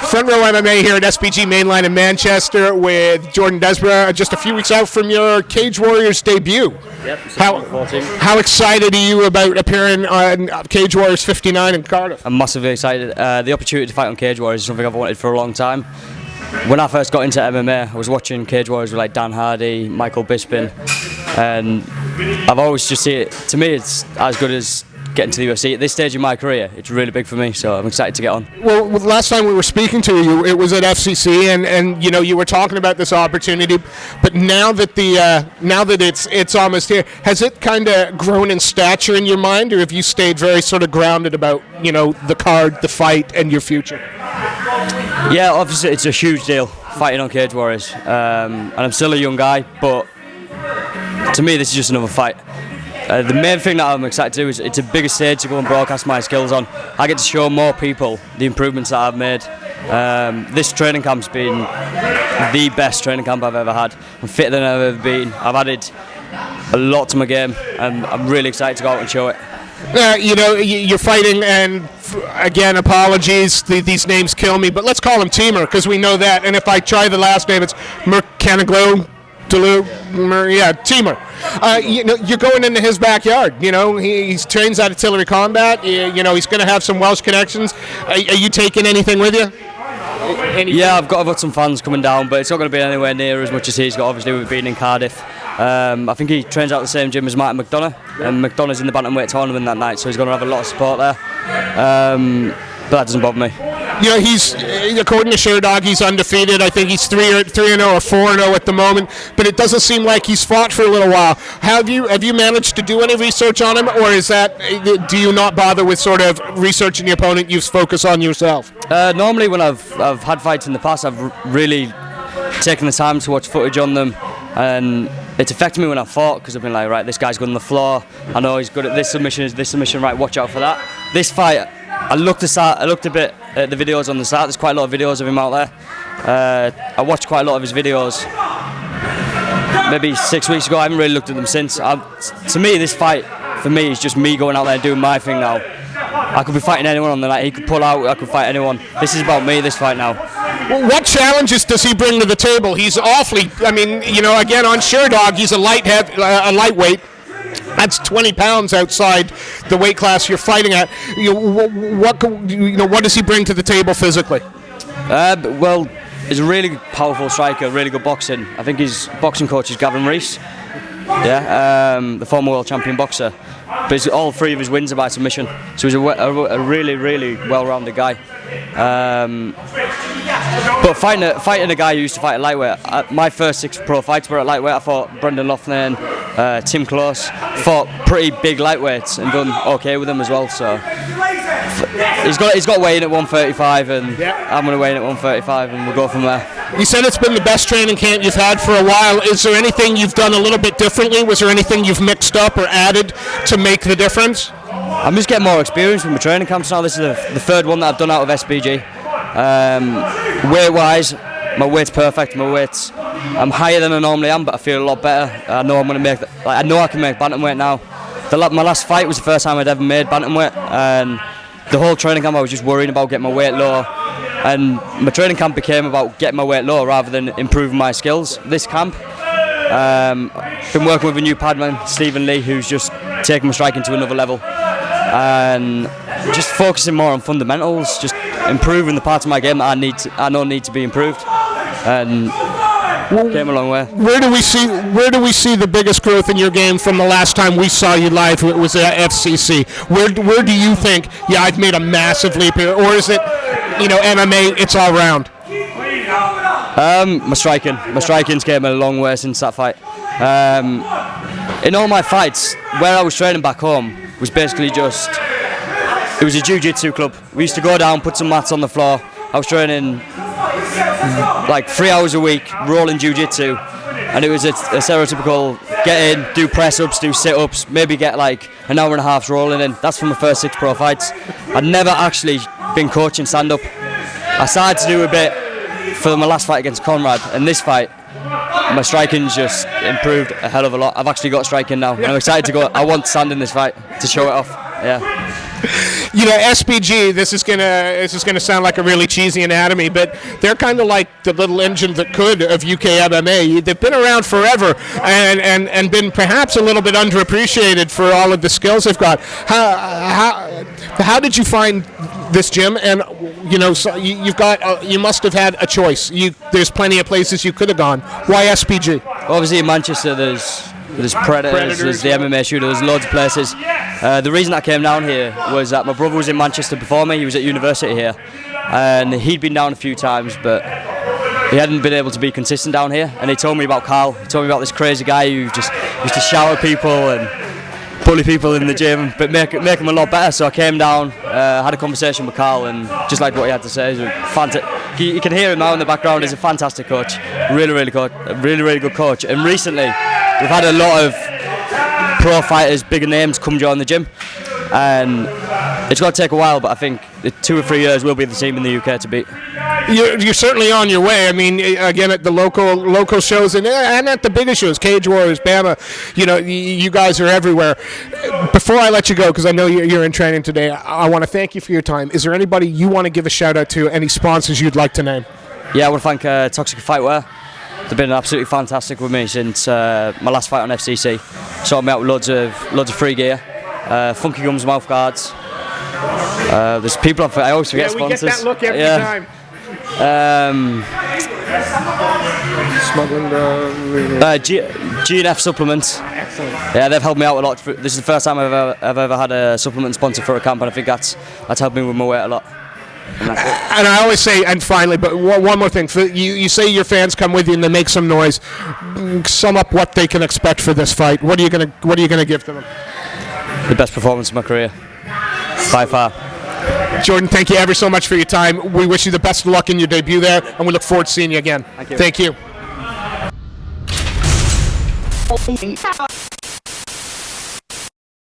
Front Row MMA here at SBG Mainline in Manchester with Jordan Desborough, just a few weeks out from your Cage Warriors debut. Yep, how excited are you about appearing on Cage Warriors 59 in Cardiff? I'm massively excited. The opportunity to fight on Cage Warriors is something I've wanted for a long time. When I first got into MMA, I was watching Cage Warriors with like Dan Hardy, Michael Bisping, and I've always just seen it. To me, it's as good as getting to the UFC. At this stage in my career, it's really big for me, so I'm excited to get on. Well, last time we were speaking to you, it was at FCC, and you know, you were talking about this opportunity. But now that it's almost here, has it kind of grown in stature in your mind, or have you stayed very sort of grounded about, you know, the card, the fight, and your future? Yeah, obviously it's a huge deal fighting on Cage Warriors, and I'm still a young guy, but to me this is just another fight. The main thing that I'm excited to do is it's a bigger stage to go and broadcast my skills on. I get to show more people the improvements that I've made. This training camp's been the best training camp I've ever had. I'm fitter than I've ever been. I've added a lot to my game, and I'm really excited to go out and show it. You know, you're fighting, and again, apologies, these names kill me, but let's call him Timur, because we know that, and if I try the last name, it's Mercanoglu. Timur. You know, you're going into his backyard. You know, he trains out of Artillery Combat. You know, he's going to have some Welsh connections. Are you taking anything with you? Yeah, I've got some fans coming down, but it's not going to be anywhere near as much as he's got. Obviously, we've been in Cardiff. I think he trains out the same gym as Martin McDonough, and McDonough's in the bantamweight tournament that night, so he's going to have a lot of support there. But that doesn't bother me. You know, he's, according to Sherdog, he's undefeated. I think he's 3-0 or 4-0 at the moment, but it doesn't seem like he's fought for a little while. Have you managed to do any research on him, or is that, do you not bother with sort of researching the opponent, you focus on yourself? Normally when I've had fights in the past, I've really taken the time to watch footage on them, and it's affected me when I fought, because I've been like, right, this guy's good on the floor, I know he's good at this submission, right, watch out for that. This fight, I looked a bit at the videos on the start. There's quite a lot of videos of him out there. I watched quite a lot of his videos maybe 6 weeks ago. I haven't really looked at them since. To me, this fight, for me, is just me going out there and doing my thing now. I could be fighting anyone on the night. He could pull out, I could fight anyone. This is about me, this fight now. Well, what challenges does he bring to the table? He's awfully, I mean, you know, again, on Sherdog, he's a lightweight. That's 20 pounds outside the weight class you're fighting at. What does he bring to the table physically? Well, he's a really powerful striker, really good boxing. I think his boxing coach is Gavin Rees, the former world champion boxer. But all three of his wins are by submission, so he's a really, really well-rounded guy. But fighting a guy who used to fight at lightweight, my first 6 pro fights were at lightweight. I fought Brendan Loughlin, Tim Close, fought pretty big lightweights and done okay with them as well. So he's got weighing at 135, and I'm going to weigh in at 135, and we'll go from there. You said it's been the best training camp you've had for a while. Is there anything you've done a little bit differently? Was there anything you've mixed up or added to make the difference? I'm just getting more experience with my training camps now. This is the third one that I've done out of SBG. Weight-wise, my weight's perfect. I'm higher than I normally am, but I feel a lot better. I know I'm going to make. I know I can make bantamweight now. My last fight was the first time I'd ever made bantamweight, and the whole training camp I was just worrying about getting my weight low. And my training camp became about getting my weight low rather than improving my skills. This camp, been working with a new padman, Stephen Lee, who's just taken my striking to another level, and just focusing more on fundamentals, just improving the parts of my game that I know need to be improved, and came a long way. Where do we see the biggest growth in your game from the last time we saw you live? It was at FCC. Where do you think? Yeah, I've made a massive leap here, or is it, you know, MMA? It's all round. My striking's came a long way since that fight. In all my fights, where I was training back home was basically it was a jiu-jitsu club. We used to go down, put some mats on the floor. I was training like 3 hours a week, rolling jiu-jitsu, and it was a stereotypical get in, do press-ups, do sit-ups, maybe get like an hour and a half rolling in. That's from the first 6 pro fights. I'd never actually been coaching stand-up. I started to do a bit for my last fight against Conrad, and this fight, my striking's just improved a hell of a lot. I've actually got striking now, and I'm excited to go. I want stand in this fight to show it off. Yeah. You know, SBG. This is gonna sound like a really cheesy anatomy, but they're kind of like the little engine that could of UK MMA. They've been around forever and been perhaps a little bit underappreciated for all of the skills they've got. How did you find this gym? And you know, so you must have had a choice. There's plenty of places you could have gone. Why SBG? Obviously in Manchester there's Predators, there's the MMA shooter, there's loads of places. The reason I came down here was that my brother was in Manchester before me. He was at university here, and he'd been down a few times, but he hadn't been able to be consistent down here. And he told me about Carl. He told me about this crazy guy who just used to shout at people and bully people in the gym, but make them a lot better. So I came down, had a conversation with Carl, and just like what he had to say, you can hear him now in the background. He's a fantastic coach, really good coach. And recently, we've had a lot of pro fighters, bigger names, come join the gym, and it's going to take a while, but I think 2 or 3 years we'll be the team in the UK to beat. You're certainly on your way. I mean, again, at the local shows and at the bigger shows, Cage Warriors, Bama, you know, you guys are everywhere. Before I let you go, because I know you're in training today, I want to thank you for your time. Is there anybody you want to give a shout out to, any sponsors you'd like to name? Yeah, I want to thank Toxic Fightwear. They've been absolutely fantastic with me since my last fight on FCC. Sorted me out with loads of free gear, Funky Gums mouth guards. There's people I always forget sponsors. We get that look every time. Smuggling G&F supplements. Excellent. Yeah, they've helped me out a lot. This is the first time I've ever had a supplement sponsor for a camp, and I think that's helped me with my weight a lot. And I always say, and finally, but one more thing. You say your fans come with you and they make some noise. Sum up what they can expect for this fight. What are you gonna give to them? The best performance of my career, by far. Jordan, thank you ever so much for your time. We wish you the best of luck in your debut there, and we look forward to seeing you again. Thank you. Thank you.